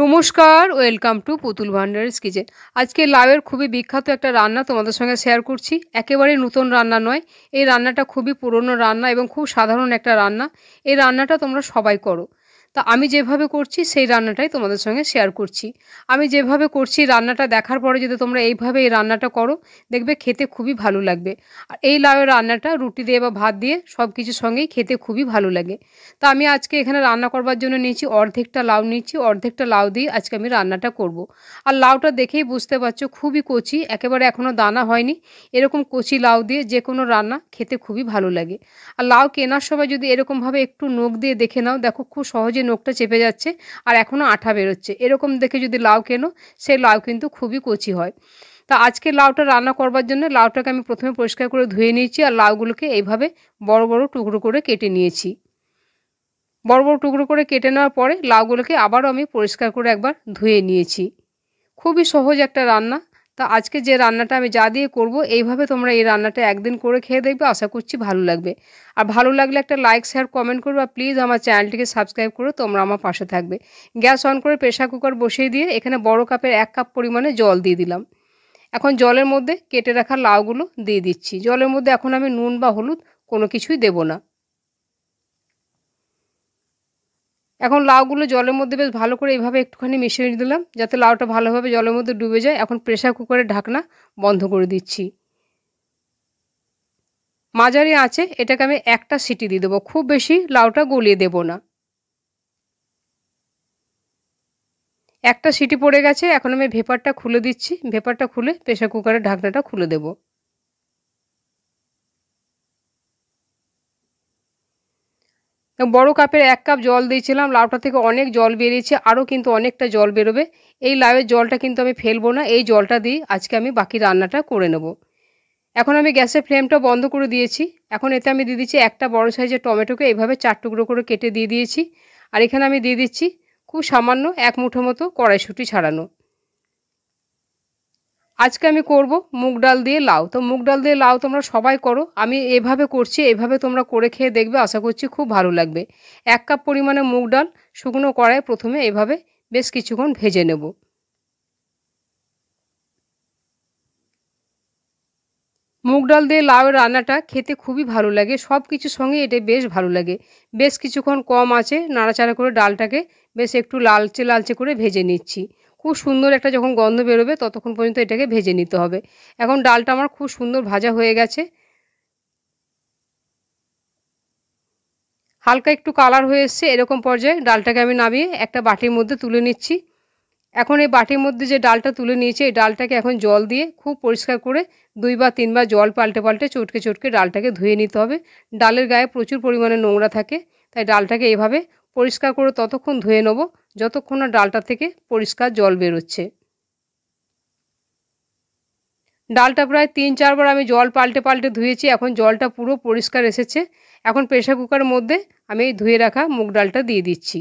নমস্কার, welcome to পুতুল ভান্ডারিস kitchen. আজকে লাউয়ের খুবই বিখ্যাত একটা রান্না তোমাদের সঙ্গে শেয়ার করছি। একেবারেই নতুন রান্না নয়। এই রান্নাটা খুবই পুরনো রান্না এবং খুব সাধারণ একটা রান্না। এই রান্নাটা তোমরা সবাই করো। তা আমি যেভাবে করছি সেই রান্নাটাই তোমাদের সঙ্গে শেয়ার করছি। আমি যেভাবে করছি রান্নাটা দেখার পরে যদি তোমরা এইভাবে এই রান্নাটা করো, দেখবে খেতে খুবই ভালো লাগবে। আর এই লাউয়ের রান্নাটা রুটি দিয়ে বা ভাত দিয়ে সব কিছুর সঙ্গেই খেতে খুবই ভালো লাগে। তা আমি আজকে এখানে রান্না করবার জন্য নিয়েছি অর্ধেকটা লাউ নিচ্ছি, অর্ধেকটা লাউ দিয়ে আজকে আমি রান্নাটা করব। আর লাউটা দেখেই বুঝতে পারছো খুবই কচি, একেবারে এখনও দানা হয়নি। এরকম কচি লাউ দিয়ে যে কোনো রান্না খেতে খুবই ভালো লাগে। আর লাউ কেনার সময় যদি এরকমভাবে একটু নখ দিয়ে দেখে নাও, দেখো খুব সহজে নখটা চেপে যাচ্ছে আর এখনও আঠা বেরোচ্ছে। এরকম দেখে যদি লাউ কেনো, সেই লাউ কিন্তু খুবই কচি হয়। তা আজকে লাউটা রান্না করবার জন্য লাউটাকে আমি প্রথমে পরিষ্কার করে ধুয়ে নিয়েছি আর লাউগুলোকে এইভাবে বড় বড় টুকরো করে কেটে নিয়েছি। বড় বড় টুকরো করে কেটে নেওয়ার পরে লাউগুলোকে আবারও আমি পরিষ্কার করে একবার ধুয়ে নিয়েছি। খুবই সহজ একটা রান্না। তা আজকে যে রান্নাটা আমি যা দিয়ে করব, এইভাবে তোমরা এই রান্নাটা একদিন করে খেয়ে দেখবে, আশা করছি ভালো লাগবে। আর ভালো লাগলে একটা লাইক শেয়ার কমেন্ট করবে আর প্লিজ আমার চ্যানেলটিকে সাবস্ক্রাইব করে তোমরা আমার পাশে থাকবে। গ্যাস অন করে প্রেসার কুকার বসিয়ে দিয়ে এখানে বড় কাপের 1 কাপ পরিমাণে জল দিয়ে দিলাম। এখন জলের মধ্যে কেটে রাখা লাউগুলো দিয়ে দিচ্ছি। জলের মধ্যে এখন আমি নুন বা হলুদ কোনো কিছুই দেব না। এখন লাউগুলো জলের মধ্যে বেশ ভালো করে এইভাবে একটুখানি মিশিয়ে দিলাম, যাতে লাউটা ভালোভাবে জলের মধ্যে ডুবে যায়। এখন প্রেসার কুকারের ঢাকনা বন্ধ করে দিচ্ছি। মাঝারি আঁচে এটাকে আমি একটা সিটি দিয়ে দেবো, খুব বেশি লাউটা গলিয়ে দেব না। একটা সিটি পড়ে গেছে, এখন আমি ভেপারটা খুলে দিচ্ছি। ভেপারটা খুলে প্রেসার কুকারের ঢাকনাটা খুলে দেবো। বড় কাপের 1 কাপ জল দিয়েছিলাম, লাউটা থেকে অনেক জল বেরিয়েছে, আরও কিন্তু অনেকটা জল বেরোবে। এই লাউয়ের জলটা কিন্তু আমি ফেলবো না, এই জলটা দিয়ে আজকে আমি বাকি রান্নাটা করে নেব। এখন আমি গ্যাসের ফ্লেমটা বন্ধ করে দিয়েছি। এখন এতে আমি দিয়ে দিচ্ছি একটা বড় সাইজের টমেটোকে এইভাবে 4 টুকরো করে কেটে দিয়ে দিয়েছি। আর এখানে আমি দিয়ে দিচ্ছি খুব সামান্য 1 মুঠো মতো কড়াইশুঁটি ছাড়ানো। আজকে আমি করব মুগ ডাল দিয়ে লাউ। তো মুগ ডাল দিয়ে লাউ তোমরা সবাই করো, আমি এভাবে করছি, এভাবে তোমরা করে খেয়ে দেখবে, আশা করছি খুব ভালো লাগবে। 1 কাপ পরিমাণে মুগ ডাল শুকনো কড়াইয়ে প্রথমে এভাবে বেশ কিছুক্ষণ ভেজে নেব। মুগ ডাল দিয়ে লাউয়ের রান্নাটা খেতে খুবই ভালো লাগে, সব কিছুর সঙ্গে এটা বেশ ভালো লাগে। বেশ কিছুক্ষণ কম আঁচে নাড়াচাড়া করে ডালটাকে বেশ একটু লালচে লালচে করে ভেজে নিচ্ছি। খুব সুন্দর একটা যখন গন্ধ বেরোবে ততক্ষণ পর্যন্ত এটাকে ভেজে নিতে হবে। এখন ডালটা আমার খুব সুন্দর ভাজা হয়ে গেছে, হালকা একটু কালার হয়ে এসছে। এরকম পর্যায়ে ডালটাকে আমি নামিয়ে একটা বাটির মধ্যে তুলে নিচ্ছি। এখন এই বাটির মধ্যে যে ডালটা তুলে নিয়েছি, এই ডালটাকে এখন জল দিয়ে খুব পরিষ্কার করে 2 বা 3 বার জল পাল্টে পাল্টে চটকে চটকে ডালটাকে ধুয়ে নিতে হবে। ডালের গায়ে প্রচুর পরিমাণে নোংরা থাকে, তাই ডালটাকে এভাবে পরিষ্কার করে ততক্ষণ ধুয়ে নেব যতক্ষণ না ডালটা থেকে পরিষ্কার জল বেরোচ্ছে। ডালটা প্রায় 3-4 বার আমি জল পাল্টে পাল্টে ধুয়েছি, এখন জলটা পুরো পরিষ্কার এসেছে। এখন প্রেসার কুকারের মধ্যে আমি এই ধুয়ে রাখা মুগ ডালটা দিয়ে দিচ্ছি।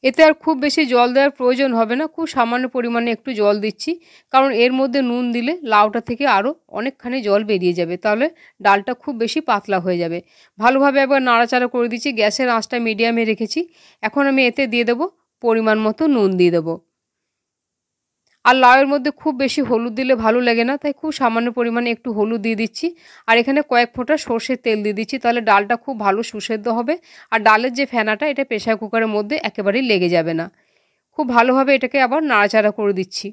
এতে আর খুব বেশি জল দেওয়ার প্রয়োজন হবে না, খুব সামান্য পরিমাণে একটু জল দিচ্ছি, কারণ এর মধ্যে নুন দিলে লাউটা থেকে আরও অনেকখানি জল বেরিয়ে যাবে, তাহলে ডালটা খুব বেশি পাতলা হয়ে যাবে। ভালোভাবে একবার নাড়াচাড়া করে দিচ্ছি, গ্যাসের আঁচটা মিডিয়ামে রেখেছি। এখন আমি এতে দিয়ে দেবো পরিমাণ মতো নুন দিয়ে দেবো। আর লাউয়ের মধ্যে খুব বেশি হলুদ দিলে ভালো লাগে না, তাই খুব সামান্য পরিমাণে একটু হলুদ দিয়ে দিচ্ছি। আর এখানে কয়েক ফোঁটা সর্ষের তেল দিয়ে দিচ্ছি, তাহলে ডালটা খুব ভালো সুসেদ্ধ হবে। আর ডালের যে ফেনাটা, এটা প্রেসার কুকারের মধ্যে একেবারেই লেগে যাবে না। খুব ভালোভাবে এটাকে আবার নাড়াচাড়া করে দিচ্ছি।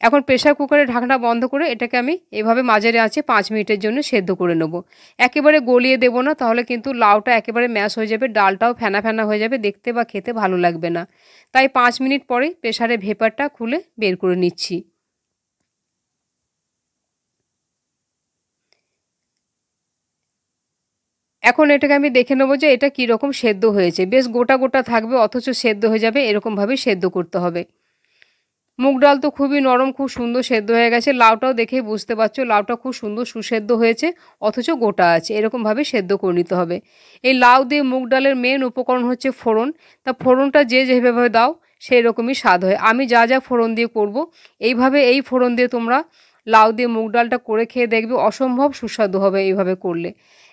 এখন প্রেসার কুকারের ঢাকনা বন্ধ করে এটাকে আমি এভাবে মাঝারি আঁচে 5 মিনিটের জন্য সেদ্ধ করে নেব। একেবারে গলিয়ে দেব না, তাহলে কিন্তু লাউটা একেবারে ম্যাশ হয়ে যাবে, ডালটাও ফেনা ফেনা হয়ে যাবে, দেখতে বা খেতে ভালো লাগবে না। তাই 5 মিনিট পরেই প্রেসারে ভেপারটা খুলে বের করে নিচ্ছি। এখন এটাকে আমি দেখে নেব যে এটা কীরকম সেদ্ধ হয়েছে। বেশ গোটা গোটা থাকবে অথচ সেদ্ধ হয়ে যাবে, এরকমভাবেই সেদ্ধ করতে হবে। মুগ ডাল তো খুবই নরম, খুব সুন্দর সেদ্ধ হয়ে গেছে। লাউটাও দেখেই বুঝতে পারছো লাউটা খুব সুন্দর সুসেদ্ধ হয়েছে, অথচ গোটা আছে, এরকমভাবে সেদ্ধ করে নিতে হবে। এই লাউ দিয়ে মুগ ডালের মেন উপকরণ হচ্ছে ফোড়ন। তা ফোড়নটা যে যেভাবে দাও সেই রকমই স্বাদ হয়। আমি যা যা ফোড়ন দিয়ে করব, এইভাবে এই ফোড়ন দিয়ে তোমরা লাউ দিয়ে মুগ ডালটা করে খেয়ে দেখবে, অসম্ভব সুস্বাদু হবে এইভাবে করলে।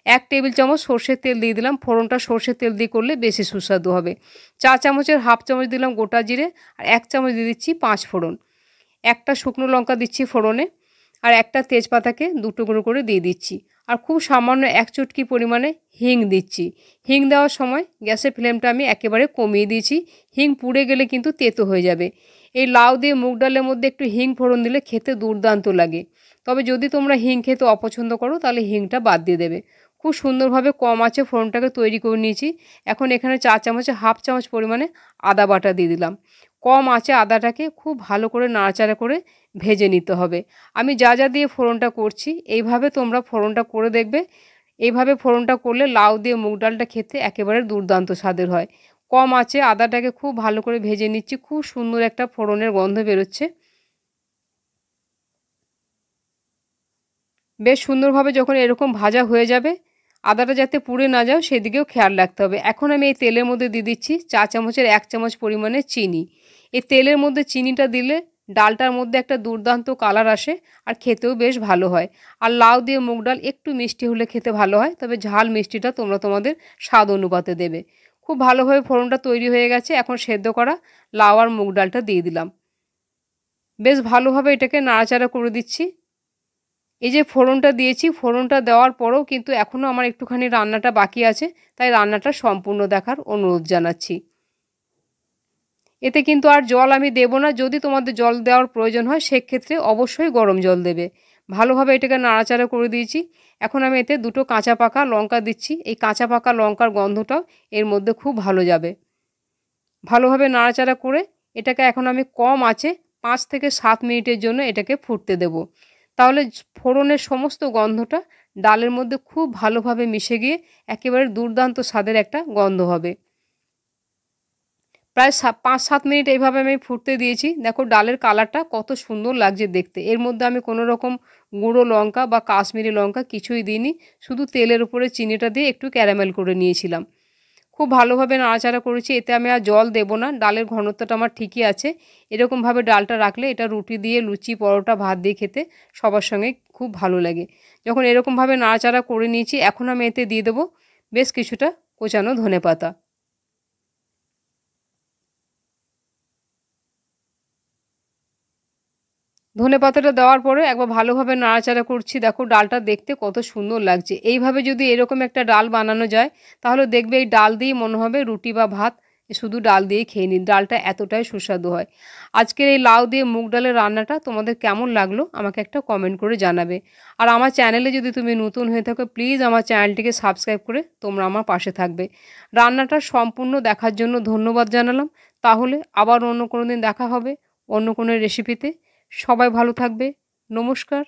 1 টেবিল চামচ সর্ষের তেল দিয়ে দিলাম। ফোড়নটা সর্ষের তেল দিয়ে করলে বেশি সুস্বাদু হবে। চা চামচের হাফ চামচ দিলাম গোটা জিরে, আর 1 চামচ দিয়ে দিচ্ছি 5 ফোড়ন। একটা শুকনো লঙ্কা দিচ্ছি ফোড়নে, আর একটা তেজপাতাকে 2 টুকরো করে দিয়ে দিচ্ছি। আর খুব সামান্য 1 চুটকি পরিমাণে হিং দিচ্ছি। হিং দেওয়ার সময় গ্যাসের ফ্লেমটা আমি একেবারে কমিয়ে দিয়েছি। হিং পুড়ে গেলে কিন্তু তেতো হয়ে যাবে। এই লাউ দিয়ে মুগ ডালের মধ্যে একটু হিং ফোড়ন দিলে খেতে দুর্দান্ত লাগে। তবে যদি তোমরা হিং খেতে অপছন্দ করো তাহলে হিংটা বাদ দিয়ে দেবে। খুব সুন্দরভাবে কম আঁচে ফোড়নটাকে তৈরি করে নিয়েছি। এখন এখানে চা চামচে হাফ চামচ পরিমাণে আদা বাটা দিয়ে দিলাম। কম আঁচে আদাটাকে খুব ভালো করে নাড়াচাড়া করে ভেজে নিতে হবে। আমি যা যা দিয়ে ফোড়নটা করছি এইভাবে তোমরা ফোড়নটা করে দেখবে। এইভাবে ফোড়নটা করলে লাউ দিয়ে মুগ ডালটা খেতে একেবারে দুর্দান্ত স্বাদের হয়। কম আঁচে আদাটাকে খুব ভালো করে ভেজে নিচ্ছি। খুব সুন্দর একটা ফোড়নের গন্ধ বেরোচ্ছে। বেশ সুন্দরভাবে যখন এরকম ভাজা হয়ে যাবে, আদাটা যাতে পুড়ে না যায় সেদিকেও খেয়াল রাখতে হবে। এখন আমি এই তেলের মধ্যে দিয়ে দিচ্ছি চা চামচের 1 চামচ পরিমাণে চিনি। এই তেলের মধ্যে চিনিটা দিলে ডালটার মধ্যে একটা দুর্দান্ত কালার আসে, আর খেতেও বেশ ভালো হয়। আর লাউ দিয়ে মুগ ডাল একটু মিষ্টি হলে খেতে ভালো হয়, তবে ঝাল মিষ্টিটা তোমরা তোমাদের স্বাদ অনুপাতে দেবে। খুব ভালোভাবে ফোড়নটা তৈরি হয়ে গেছে। এখন সেদ্ধ করা লাউ আর মুগ ডালটা দিয়ে দিলাম। বেশ ভালোভাবে এটাকে নাড়াচাড়া করে দিচ্ছি। এই যে ফোড়নটা দিয়েছি, ফোড়নটা দেওয়ার পরেও কিন্তু এখনও আমার একটুখানি রান্নাটা বাকি আছে, তাই রান্নাটা সম্পূর্ণ দেখার অনুরোধ জানাচ্ছি। এতে কিন্তু আর জল আমি দেব না। যদি তোমাদের জল দেওয়ার প্রয়োজন হয় সেক্ষেত্রে অবশ্যই গরম জল দেবে। ভালোভাবে এটাকে নাড়াচাড়া করে দিয়েছি। এখন আমি এতে 2টো কাঁচা পাকা লঙ্কা দিচ্ছি। এই কাঁচা পাকা লঙ্কার গন্ধটাও এর মধ্যে খুব ভালো যাবে। ভালোভাবে নাড়াচাড়া করে এটাকে এখন আমি কম আঁচে 5 থেকে 7 মিনিটের জন্য এটাকে ফুটতে দেব। তাহলে ফোড়নের সমস্ত গন্ধটা ডালের মধ্যে খুব ভালোভাবে মিশে গিয়ে একেবারে দুর্দান্ত স্বাদের একটা গন্ধ হবে। প্রায় 5-7 মিনিট এইভাবে আমি ফুটতে দিয়েছি। দেখো ডালের কালারটা কত সুন্দর লাগছে দেখতে। এর মধ্যে আমি কোনো রকম গুঁড়ো লঙ্কা বা কাশ্মীরি লঙ্কা কিছুই দিইনি। শুধু তেলের উপরে চিনিটা দিয়ে একটু ক্যারামেল করে নিয়েছিলাম। খুব ভালোভাবে নাড়াচাড়া করেছি। এতে আমি আর জল দেব না। ডালের ঘনত্বটা আমার ঠিকই আছে। এরকমভাবে ডালটা রাখলে এটা রুটি দিয়ে, লুচি, পরোটা, ভাত দিয়ে খেতে সবার সঙ্গে খুব ভালো লাগে। যখন এরকমভাবে নাড়াচাড়া করে নিয়েছি, এখন আমি এতে দিয়ে দেবো বেশ কিছুটা কোচানো ধনেপাতা। ধনেপাতাটা দেওয়ার পরে একবার ভালোভাবে নাড়াচাড়া করছি। দেখো ডালটা দেখতে কত সুন্দর লাগছে। এইভাবে যদি এরকম একটা ডাল বানানো যায় তাহলে দেখবে এই ডাল দিয়েই মনে হবে রুটি বা ভাত শুধু ডাল দিয়েই খেয়ে নিন। ডালটা এতটাই সুস্বাদু হয়। আজকের এই লাউ দিয়ে মুগ ডালের রান্নাটা তোমাদের কেমন লাগলো আমাকে একটা কমেন্ট করে জানাবে। আর আমার চ্যানেলে যদি তুমি নতুন হয়ে থাকো প্লিজ আমার চ্যানেলটিকে সাবস্ক্রাইব করে তোমরা আমার পাশে থাকবে। রান্নাটা সম্পূর্ণ দেখার জন্য ধন্যবাদ জানালাম। তাহলে আবার অন্য কোনো দিন দেখা হবে অন্য কোনো রেসিপিতে। সবাই ভালো থাকবে। নমস্কার।